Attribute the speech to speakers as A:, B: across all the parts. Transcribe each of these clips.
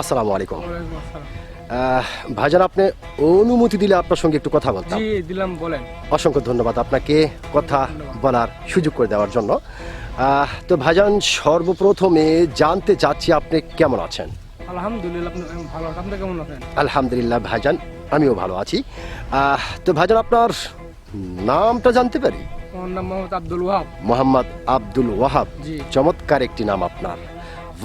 A: আসসালামু আলাইকুম।
B: ওয়ালাইকুম আসসালাম।
A: ভাইজান, আপনি অনুমতি দিলে আপনার সঙ্গে একটু কথা বলতাম।
B: জি দিলাম, বলেন।
A: অসংখ্য ধন্যবাদ আপনাকে কথা
B: ধন্যবাদ।
A: বলার সুযোগ করে দেওয়ার জন্য। তো ভাইজান, সর্বপ্রথমে জানতে চাচ্ছি আপনি কেমন আছেন?
B: আলহামদুলিল্লাহ, আপনি ভালো আছেন? আপনি কেমন আছেন?
A: আলহামদুলিল্লাহ ভাইজান, আমিও ভালো আছি। তো ভাইজান, আপনার নামটা জানতে পারি?
B: আমার নাম মোহাম্মদ আব্দুল ওয়াহাব।
A: মোহাম্মদ আব্দুল ওয়াহাব।
B: জি।
A: চমৎকার একটি নাম আপনার,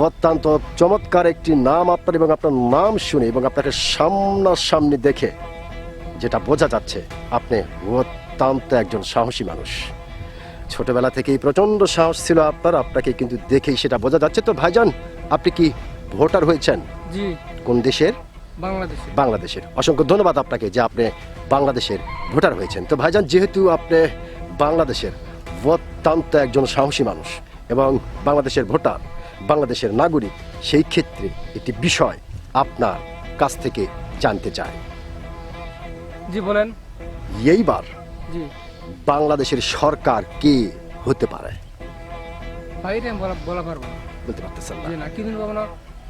A: অত্যন্ত চমৎকার একটি নাম আপনার। এবং আপনার নাম শুনে এবং আপনাকে সামনাসামনি দেখে যেটা বোঝা যাচ্ছে, আপনি অত্যন্ত একজন সাহসী মানুষ। ছোটবেলা থেকেই প্রচন্ড সাহস ছিল আপনার, আপনাকে কিন্তু দেখেই সেটা বোঝা যাচ্ছে। তো ভাইজান, আপনি কি ভোটার হয়েছেন?
B: জি।
A: কোন দেশের?
B: বাংলাদেশে।
A: বাংলাদেশের। অসংখ্য ধন্যবাদ আপনাকে যে আপনি বাংলাদেশের ভোটার হয়েছেন। তো ভাইজান, যেহেতু আপনি বাংলাদেশের অত্যন্ত একজন সাহসী মানুষ এবং বাংলাদেশের ভোটার, বাংলাদেশের নাগরিক, সেই ক্ষেত্রে একটি বিষয় আপনার কাছ থেকে জানতে চাই।
B: জি বলেন।
A: এইবার
B: জি।
A: বাংলাদেশের সরকার কে হতে পারে?
B: বাইরে আমি বলা পারবো না।
A: বলতে পারতেছেন না?
B: জি না, কিন্তু পাবো না।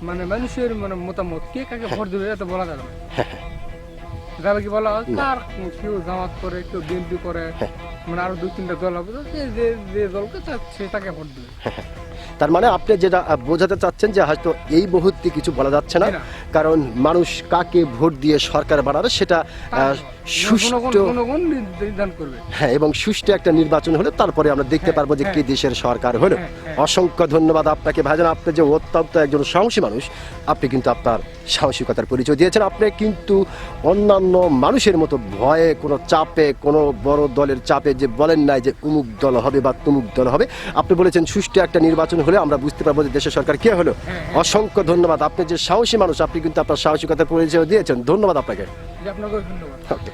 B: মানে মানুষের মতামত, কে কাকে ভোট দেবে এটা বলা যাবে না। যাবে কি বলা হয়, কার কেউ জামাত করে, কেউ বিএনপি করে, মানে আরো 2-3টা দল হবে, তো যে দলকে সে তাকে ভোট দেবে।
A: তার মানে আপনি যেটা বোঝাতে চাচ্ছেন যে হয়তো এই মুহূর্তে কিছু বলা যাচ্ছে না,
B: না।
A: কারণ মানুষ কাকে ভোট দিয়ে সরকার বানাবে সেটা সুষ্ঠু,
B: জনগণ নির্ধারণ করবে।
A: হ্যাঁ, এবং সুষ্ঠু একটা নির্বাচন হলে তারপরে আমরা দেখতে
B: হ্যাঁ,
A: পারবো যে কি
B: হ্যাঁ।
A: দেশের সরকার হলো।
B: হ্যাঁ।
A: অসংখ্য ধন্যবাদ আপনাকে ভাইজান, আপনি যে অত্যন্ত একজন সাহসী মানুষ, আপনি কিন্তু আপনার সাহসিকতার পরিচয় দিয়েছেন। আপনি কিন্তু অন্যান্য মানুষের মতো ভয়ে, কোনো চাপে, কোনো বড় দলের চাপে যে বলেন নাই যে উমুক দল হবে বা তুমুক দল হবে। আপনি বলেছেন সুষ্ঠু একটা নির্বাচন হলে আমরা বুঝতে পারবো যে দেশের সরকার কে হলো। অসংখ্য ধন্যবাদ। আপনি যে সাহসী মানুষ, আপনি কিন্তু আপনার সাহসিকতার পরিচয় দিয়েছেন। ধন্যবাদ আপনাকে।
B: জি, আপনাকেও ধন্যবাদ।
A: ওকে।